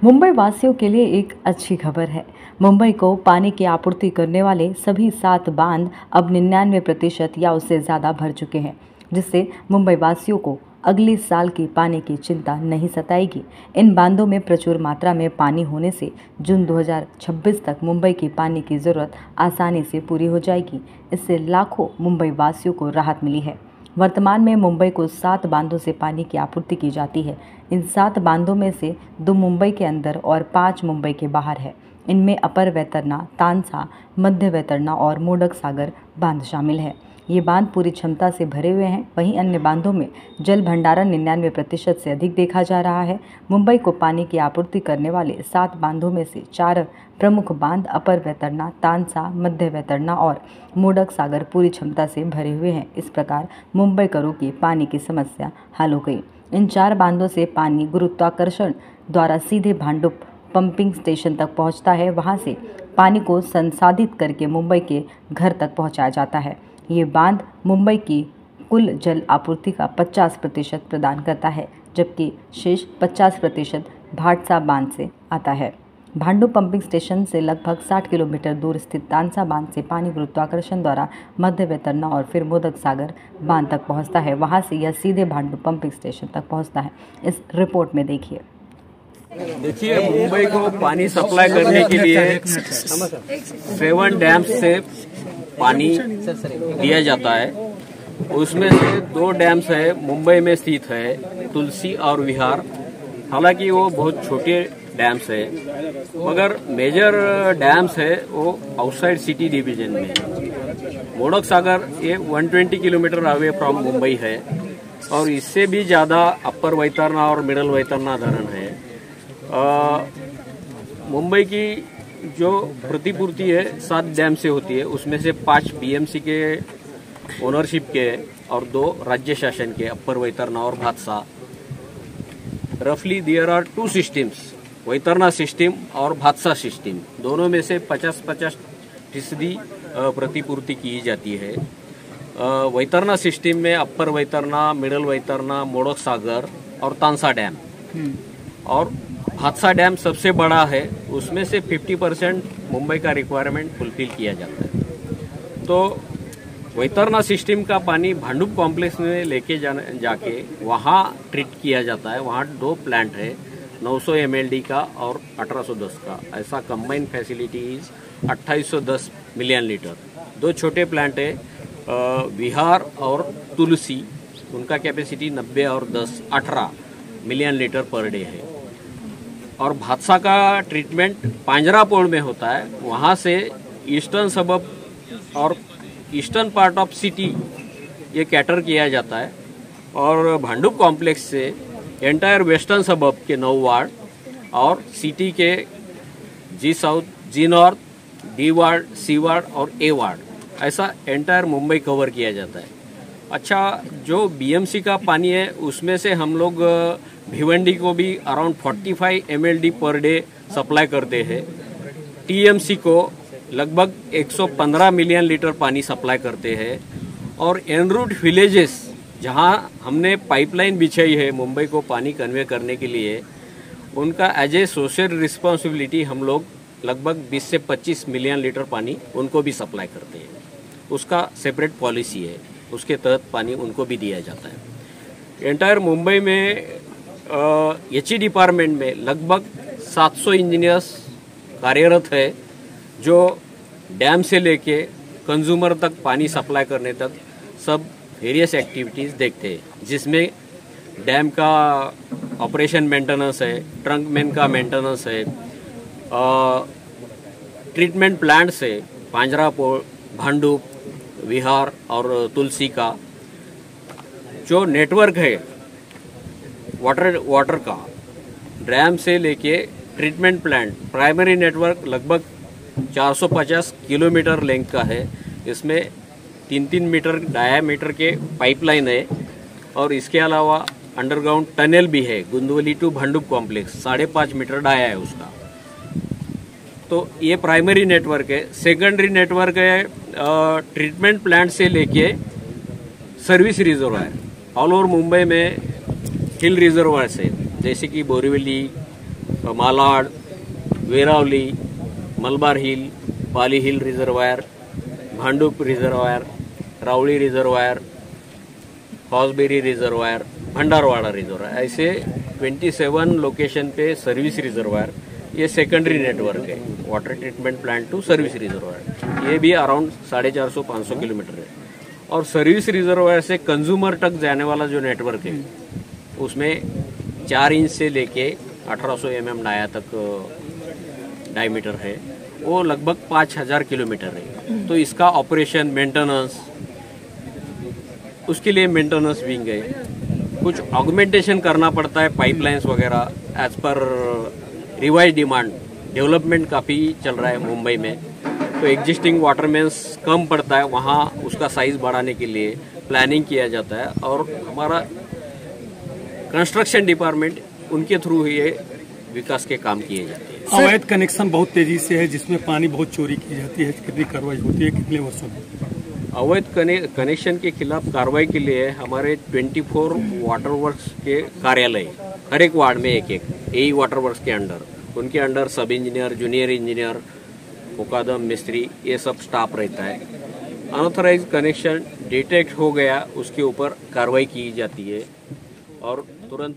मुंबई वासियों के लिए एक अच्छी खबर है। मुंबई को पानी की आपूर्ति करने वाले सभी 7 बांध अब 99% या उससे ज़्यादा भर चुके हैं, जिससे मुंबई वासियों को अगले साल की पानी की चिंता नहीं सताएगी। इन बांधों में प्रचुर मात्रा में पानी होने से जून 2026 तक मुंबई की पानी की ज़रूरत आसानी से पूरी हो जाएगी। इससे लाखों मुंबई वासियों को राहत मिली है। वर्तमान में मुंबई को 7 बांधों से पानी की आपूर्ति की जाती है। इन 7 बांधों में से 2 मुंबई के अंदर और 5 मुंबई के बाहर है। इनमें अपर वैतरना, तानसा, मध्य वैतरना और मोडक सागर बांध शामिल है। ये बांध पूरी क्षमता से भरे हुए हैं। वहीं अन्य बांधों में जल भंडारण 99% से अधिक देखा जा रहा है। मुंबई को पानी की आपूर्ति करने वाले 7 बांधों में से 4 प्रमुख बांध अपर वैतरना, तानसा, मध्य वैतरना और मोडक सागर पूरी क्षमता से भरे हुए हैं। इस प्रकार मुंबईकरों की पानी की समस्या हल हो गई। इन 4 बांधों से पानी गुरुत्वाकर्षण द्वारा सीधे भांडुप पंपिंग स्टेशन तक पहुंचता है। वहां से पानी को संसाधित करके मुंबई के घर तक पहुंचाया जाता है। ये बांध मुंबई की कुल जल आपूर्ति का 50% प्रदान करता है, जबकि शेष 50% भाटसा बांध से आता है। भांडुप पंपिंग स्टेशन से लगभग 60 किलोमीटर दूर स्थित तानसा बांध से पानी गुरुत्वाकर्षण द्वारा मध्य वैतरना और फिर मोदक सागर बांध तक पहुंचता है। वहां से यह सीधे भांडुप पंपिंग स्टेशन तक पहुंचता है। इस रिपोर्ट में देखिए मुंबई को पानी सप्लाई करने के लिए 7 डैम्स से पानी दिया जाता है। उसमें से 2 डैम्स है मुंबई में स्थित है, तुलसी और विहार। हालांकि वो बहुत छोटे डैम्स है, मगर मेजर डैम्स है वो आउटसाइड सिटी डिवीजन में है। मोडक सागर ये 120 किलोमीटर अवे फ्रॉम मुंबई है और इससे भी ज्यादा अपर वैतरना और मिडल वैतरना धरण है। मुंबई की जो प्रतिपूर्ति है 7 डैम से होती है, उसमें से 5 बीएमसी के ओनरशिप के और 2 राज्य शासन के, अपर वैतरना और भातसा। रफली there are 2 systems, Vaitarna system और भातसा सिस्टम। दोनों में से 50-50% प्रतिपूर्ति की जाती है। वैतरना सिस्टम में अपर वैतरना, मिडल वैतरना, मोडक सागर और तानसा डैम और भातसा डैम सबसे बड़ा है। उसमें से 50% मुंबई का रिक्वायरमेंट फुलफिल किया जाता है। तो वैतरना सिस्टम का पानी भांडुप कॉम्प्लेक्स में लेके जाके वहाँ ट्रीट किया जाता है। वहाँ 2 प्लांट है, 900 mld का और 1810 का। ऐसा कंबाइन फैसिलिटीज 2810 मिलियन लीटर। 2 छोटे प्लांट है, विहार और तुलसी, उनका कैपेसिटी 90 और 10 18 मिलियन लीटर पर डे है। और भातसा का ट्रीटमेंट पांजरापोल में होता है। वहाँ से ईस्टर्न सबब और ईस्टर्न पार्ट ऑफ सिटी ये कैटर किया जाता है और भांडुप कॉम्प्लेक्स से एंटायर वेस्टर्न सबब के 9 वार्ड और सिटी के जी साउथ, जी नॉर्थ, डी वार्ड, सी वार्ड और ए वार्ड, ऐसा एंटायर मुंबई कवर किया जाता है। अच्छा, जो बीएमसी का पानी है उसमें से हम लोग भिवंडी को भी around 45 mld per day supply करते हैं। टीएमसी को लगभग 115 मिलियन लीटर पानी सप्लाई करते हैं। और एनरूट विलेजेस जहां हमने पाइपलाइन बिछाई है मुंबई को पानी कन्वे करने के लिए, उनका एज ए सोशल रिस्पॉन्सिबिलिटी हम लोग लगभग 20 से 25 मिलियन लीटर पानी उनको भी सप्लाई करते हैं। उसका सेपरेट पॉलिसी है, उसके तहत पानी उनको भी दिया जाता है। एंटायर मुंबई में एचई डिपार्टमेंट में लगभग 700 इंजीनियर्स कार्यरत है, जो डैम से लेके कंज्यूमर तक पानी सप्लाई करने तक सब वेरियस एक्टिविटीज़ देखते हैं, जिसमें डैम का ऑपरेशन मेंटेनेंस है, ट्रंक मेन का मेंटेनेंस है, ट्रीटमेंट प्लांट से पांजरापोल, भांडुप, विहार और तुलसी का जो नेटवर्क है वाटर का, डैम से लेके ट्रीटमेंट प्लांट, प्राइमरी नेटवर्क लगभग 450 किलोमीटर लेंथ का है। इसमें 3-3 मीटर डायामीटर के पाइपलाइन है और इसके अलावा अंडरग्राउंड टनल भी है। Gundavali to Bhandup complex 5.5 metre dia है उसका। तो ये प्राइमरी नेटवर्क है। सेकेंडरी नेटवर्क है ट्रीटमेंट प्लांट से लेके service reservoir. All over Mumbai में हिल रिजर्वायर्स है, जैसे कि Borivali, Malad, Veravali, Malabar hill, Pali hill reservoir, Bhandup reservoir, Raoli reservoir, हॉसबेरी रिजर्वायर, भंडारवाड़ा रिजर्वायर, ऐसे 27 लोकेशन पे सर्विस रिजर्वायर, ये सेकेंडरी नेटवर्क है। Water treatment plant to service reservoir, ये भी अराउंड 450-500 किलोमीटर है। और सर्विस रिजर्वायर से कंज्यूमर तक जाने वाला जो नेटवर्क है उसमें 4 इंच से लेके 1800 mm डाया तक डायमीटर है, वो लगभग 5000 किलोमीटर है। तो इसका ऑपरेशन मेंटेनेंस, उसके लिए मेंटेनेंस विंग है, कुछ ऑगमेंटेशन करना पड़ता है, पाइपलाइंस वगैरह as per revise demand. Development काफ़ी चल रहा है मुंबई में, तो एग्जिस्टिंग वाटर मेंस कम पड़ता है, वहाँ उसका साइज बढ़ाने के लिए प्लानिंग किया जाता है। और हमारा कंस्ट्रक्शन डिपार्टमेंट उनके थ्रू ये विकास के काम किए जाते हैं। अवैध कनेक्शन बहुत तेजी से है, जिसमें पानी बहुत चोरी की जाती है, कितनी कार्रवाई होती है, कितने वर्षों में? अवैध कनेक्शन के खिलाफ कार्रवाई के लिए हमारे 24 वाटर वर्क्स के कार्यालय, हर एक वार्ड में एक यही वाटर वर्क्स के अंडर, उनके under sub engineer, junior engineer, मुकादम, मिस्त्री, ये सब स्टाफ रहता है। अनऑथराइज कनेक्शन डिटेक्ट हो गया, उसके ऊपर कार्रवाई की जाती है और तुरंत